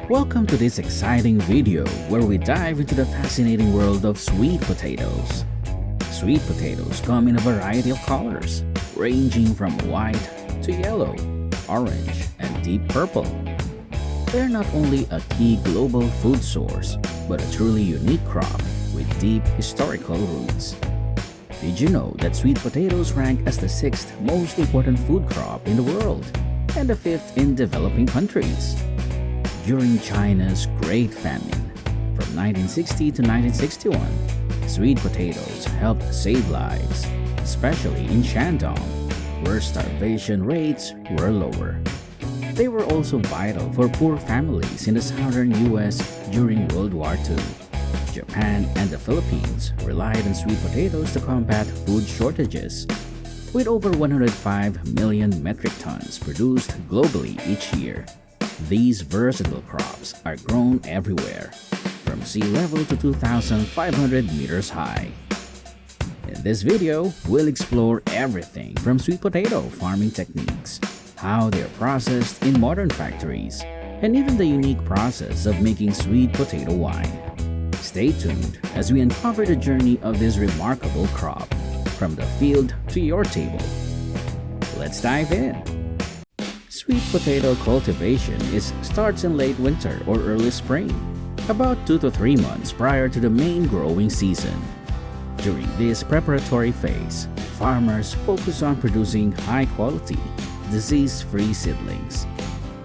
Welcome to this exciting video where we dive into the fascinating world of sweet potatoes. Sweet potatoes come in a variety of colors, ranging from white to yellow, orange, and deep purple. They're not only a key global food source, but a truly unique crop with deep historical roots. Did you know that sweet potatoes rank as the sixth most important food crop in the world and the fifth in developing countries? During China's Great Famine from 1960 to 1961, sweet potatoes helped save lives, especially in Shandong, where starvation rates were lower. They were also vital for poor families in the southern US during World War II. Japan and the Philippines relied on sweet potatoes to combat food shortages, with over 105 million metric tons produced globally each year. These versatile crops are grown everywhere, from sea level to 2,500 meters high. In this video, we'll explore everything from sweet potato farming techniques, how they're processed in modern factories, and even the unique process of making sweet potato wine. Stay tuned as we uncover the journey of this remarkable crop, from the field to your table. Let's dive in. Sweet potato cultivation starts in late winter or early spring, about 2 to 3 months prior to the main growing season. During this preparatory phase, farmers focus on producing high-quality, disease-free seedlings.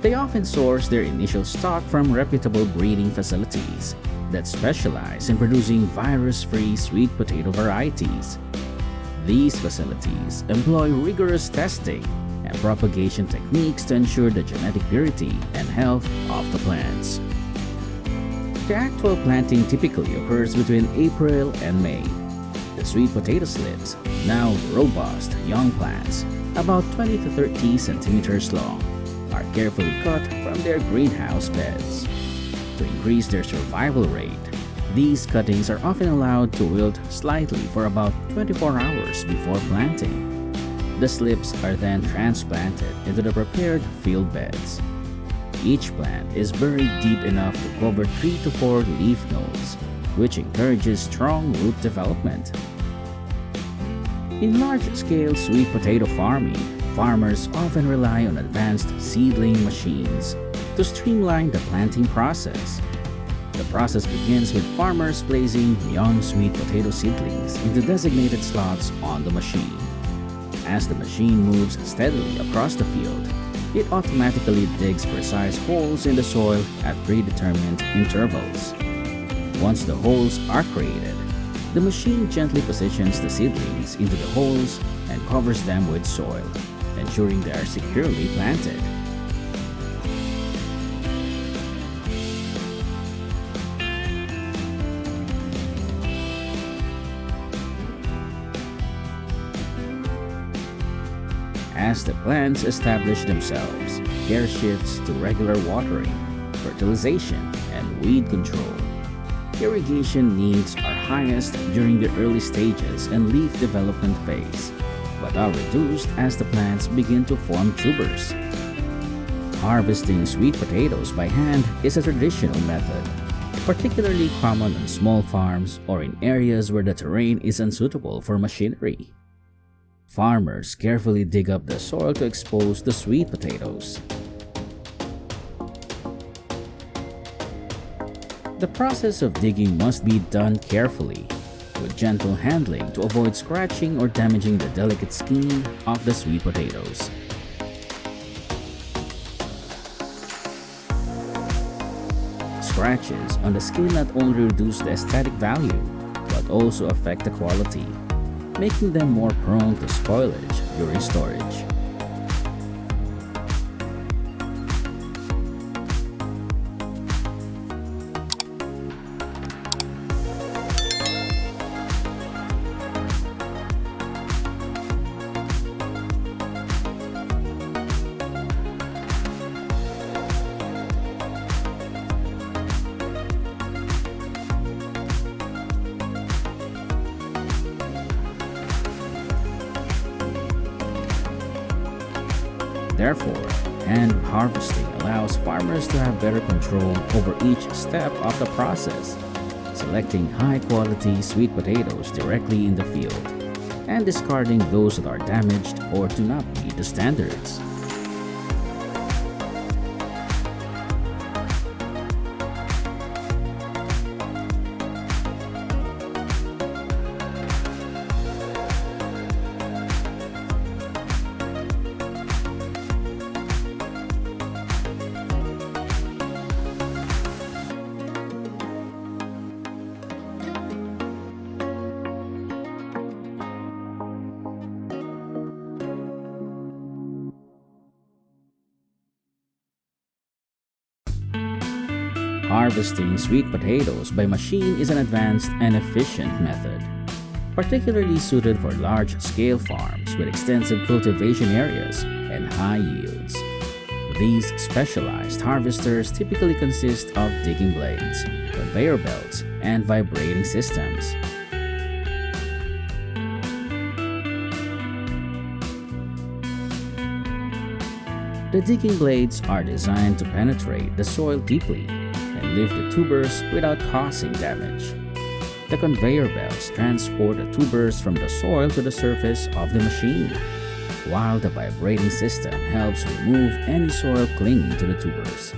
They often source their initial stock from reputable breeding facilities that specialize in producing virus-free sweet potato varieties. These facilities employ rigorous testing and propagation techniques to ensure the genetic purity and health of the plants. The actual planting typically occurs between April and May. The sweet potato slips, now robust young plants, about 20 to 30 centimeters long, are carefully cut from their greenhouse beds. To increase their survival rate, these cuttings are often allowed to wilt slightly for about 24 hours before planting. The slips are then transplanted into the prepared field beds. Each plant is buried deep enough to cover 3 to 4 leaf nodes, which encourages strong root development. In large-scale sweet potato farming, farmers often rely on advanced seedling machines to streamline the planting process. The process begins with farmers placing young sweet potato seedlings into designated slots on the machine. As the machine moves steadily across the field, it automatically digs precise holes in the soil at predetermined intervals. Once the holes are created, the machine gently positions the seedlings into the holes and covers them with soil, ensuring they are securely planted. As the plants establish themselves, care shifts to regular watering, fertilization, and weed control. Irrigation needs are highest during the early stages and leaf development phase, but are reduced as the plants begin to form tubers. Harvesting sweet potatoes by hand is a traditional method, particularly common on small farms or in areas where the terrain is unsuitable for machinery. Farmers carefully dig up the soil to expose the sweet potatoes. The process of digging must be done carefully, with gentle handling to avoid scratching or damaging the delicate skin of the sweet potatoes. Scratches on the skin not only reduce the aesthetic value, but also affect the quality, making them more prone to spoilage during storage. Therefore, Hand harvesting allows farmers to have better control over each step of the process, selecting high-quality sweet potatoes directly in the field and discarding those that are damaged or do not meet the standards. Harvesting sweet potatoes by machine is an advanced and efficient method, particularly suited for large-scale farms with extensive cultivation areas and high yields. These specialized harvesters typically consist of digging blades, conveyor belts, and vibrating systems. The digging blades are designed to penetrate the soil deeply and lift the tubers without causing damage. The conveyor belts transport the tubers from the soil to the surface of the machine, while the vibrating system helps remove any soil clinging to the tubers.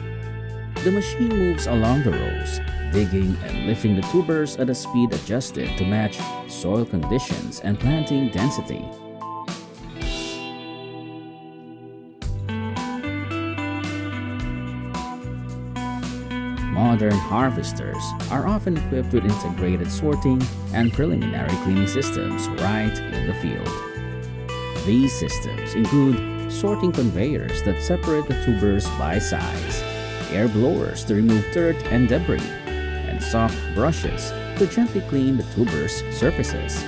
The machine moves along the rows, digging and lifting the tubers at a speed adjusted to match soil conditions and planting density. Modern harvesters are often equipped with integrated sorting and preliminary cleaning systems right in the field. These systems include sorting conveyors that separate the tubers by size, air blowers to remove dirt and debris, and soft brushes to gently clean the tubers' surfaces.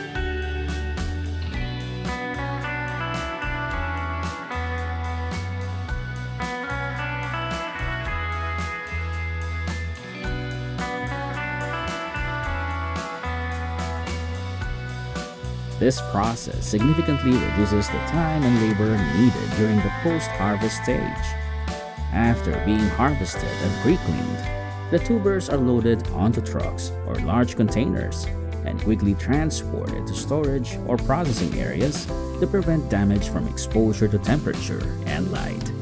This process significantly reduces the time and labor needed during the post-harvest stage. After being harvested and pre-cleaned, the tubers are loaded onto trucks or large containers and quickly transported to storage or processing areas to prevent damage from exposure to temperature and light.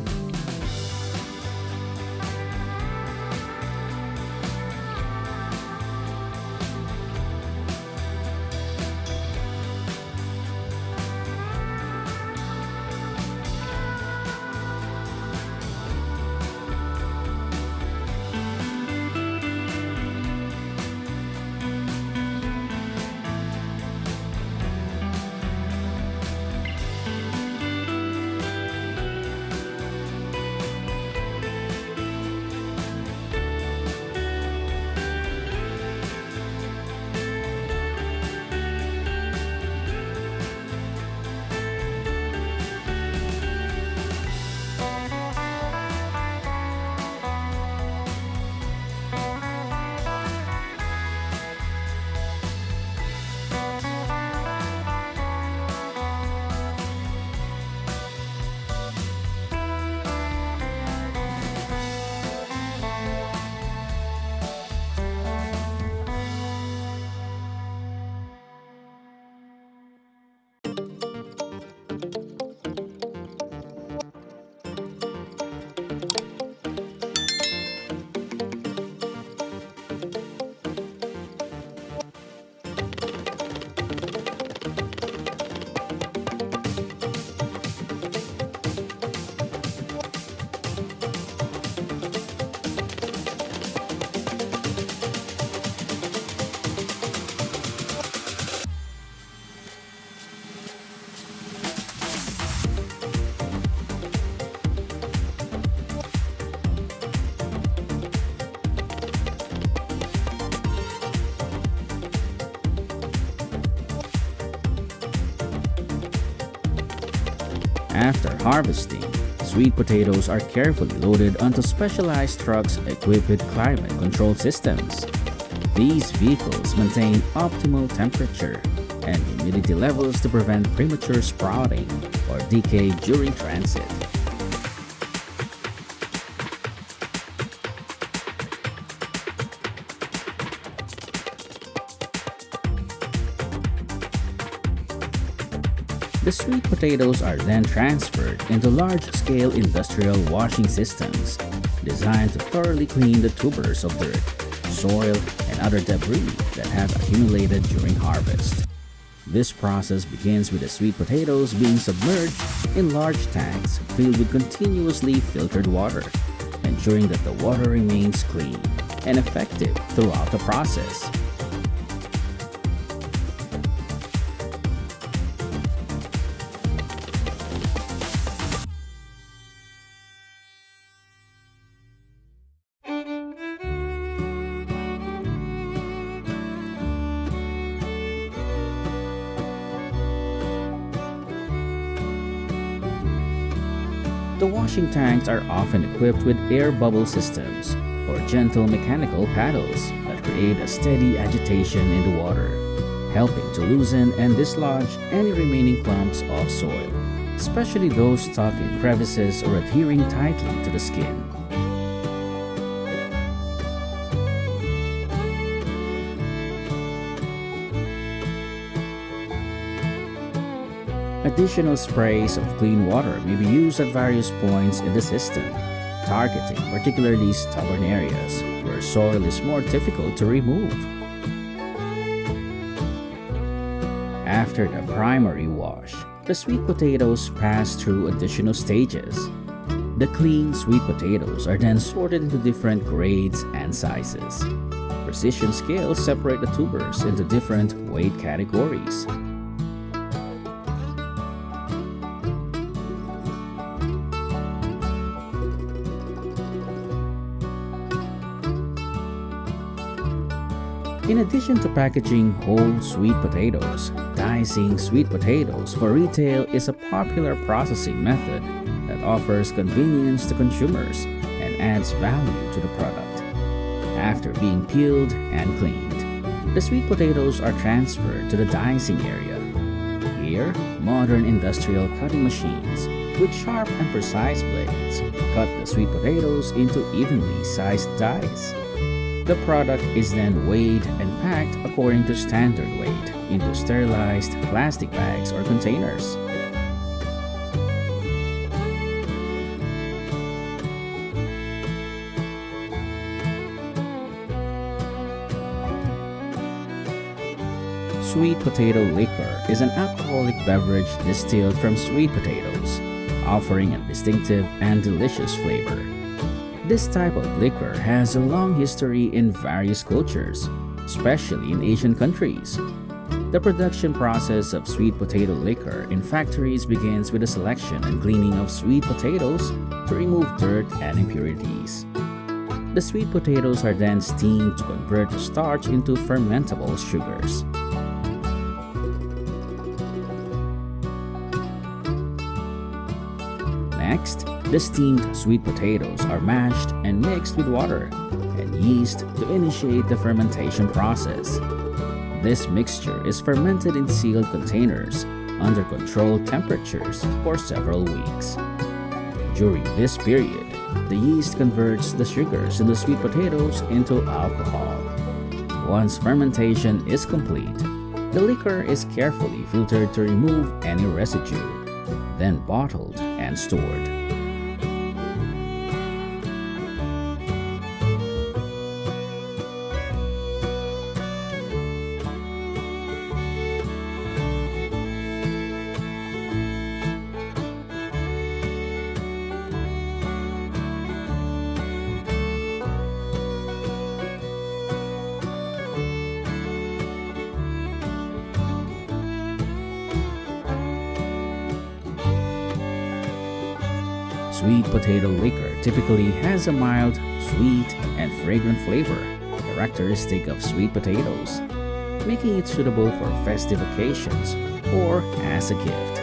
After harvesting, sweet potatoes are carefully loaded onto specialized trucks equipped with climate control systems. These vehicles maintain optimal temperature and humidity levels to prevent premature sprouting or decay during transit. The sweet potatoes are then transferred into large-scale industrial washing systems designed to thoroughly clean the tubers of dirt, soil, and other debris that have accumulated during harvest. This process begins with the sweet potatoes being submerged in large tanks filled with continuously filtered water, ensuring that the water remains clean and effective throughout the process. The washing tanks are often equipped with air bubble systems or gentle mechanical paddles that create a steady agitation in the water, helping to loosen and dislodge any remaining clumps of soil, especially those stuck in crevices or adhering tightly to the skin. Additional sprays of clean water may be used at various points in the system, targeting particularly stubborn areas where soil is more difficult to remove. After the primary wash, the sweet potatoes pass through additional stages. The clean sweet potatoes are then sorted into different grades and sizes. Precision scales separate the tubers into different weight categories. In addition to packaging whole sweet potatoes, dicing sweet potatoes for retail is a popular processing method that offers convenience to consumers and adds value to the product. After being peeled and cleaned, the sweet potatoes are transferred to the dicing area. Here, modern industrial cutting machines with sharp and precise blades cut the sweet potatoes into evenly sized dice. The product is then weighed and packed according to standard weight into sterilized plastic bags or containers. Sweet potato liquor is an alcoholic beverage distilled from sweet potatoes, offering a distinctive and delicious flavor. This type of liquor has a long history in various cultures, especially in Asian countries. The production process of sweet potato liquor in factories begins with the selection and cleaning of sweet potatoes to remove dirt and impurities. The sweet potatoes are then steamed to convert the starch into fermentable sugars. Next, the steamed sweet potatoes are mashed and mixed with water and yeast to initiate the fermentation process. This mixture is fermented in sealed containers under controlled temperatures for several weeks. During this period, the yeast converts the sugars in the sweet potatoes into alcohol. Once fermentation is complete, the liquor is carefully filtered to remove any residue, then bottled and stored. Sweet potato liquor typically has a mild, sweet, and fragrant flavor, characteristic of sweet potatoes, making it suitable for festive occasions or as a gift.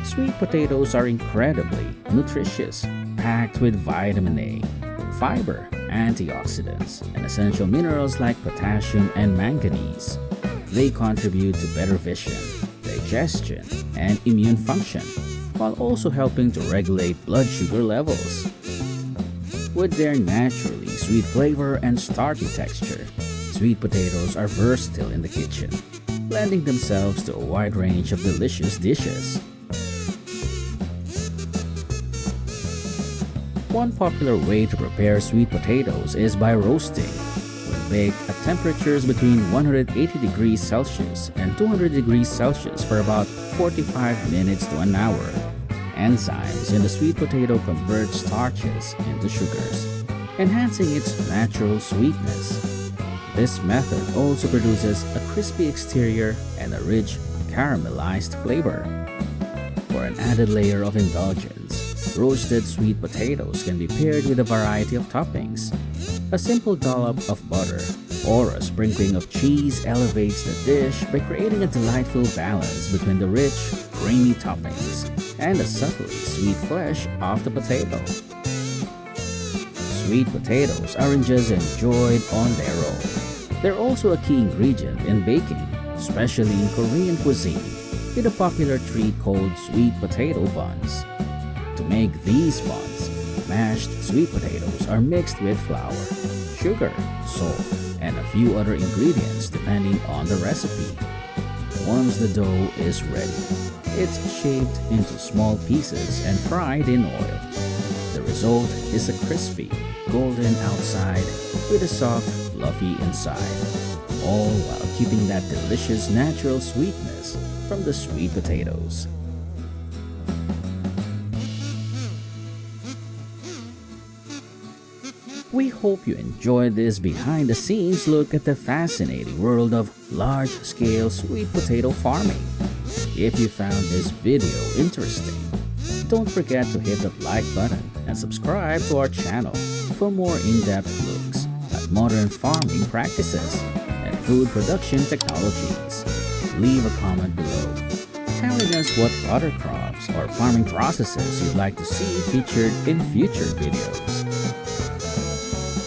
Sweet potatoes are incredibly nutritious, packed with vitamin A, fiber, antioxidants, and essential minerals like potassium and manganese. They contribute to better vision, digestion, and immune function, while also helping to regulate blood sugar levels. With their naturally sweet flavor and starchy texture, sweet potatoes are versatile in the kitchen, lending themselves to a wide range of delicious dishes. One popular way to prepare sweet potatoes is by roasting. When baked at temperatures between 180 degrees Celsius and 200 degrees Celsius for about 45 minutes to an hour, enzymes in the sweet potato convert starches into sugars, enhancing its natural sweetness. This method also produces a crispy exterior and a rich caramelized flavor. For an added layer of indulgence, roasted sweet potatoes can be paired with a variety of toppings. A simple dollop of butter or a sprinkling of cheese elevates the dish by creating a delightful balance between the rich, creamy toppings and the subtly sweet flesh of the potato. Sweet potatoes aren't just enjoyed on their own. They're also a key ingredient in baking, especially in Korean cuisine, with a popular treat called sweet potato buns. To make these buns, mashed sweet potatoes are mixed with flour, sugar, salt, and a few other ingredients depending on the recipe. Once the dough is ready, it's shaped into small pieces and fried in oil. The result is a crispy, golden outside with a soft, fluffy inside, all while keeping that delicious natural sweetness from the sweet potatoes. We hope you enjoyed this behind-the-scenes look at the fascinating world of large-scale sweet potato farming. If you found this video interesting, don't forget to hit the like button and subscribe to our channel for more in-depth looks at modern farming practices and food production technologies. Leave a comment below telling us what other crops or farming processes you'd like to see featured in future videos.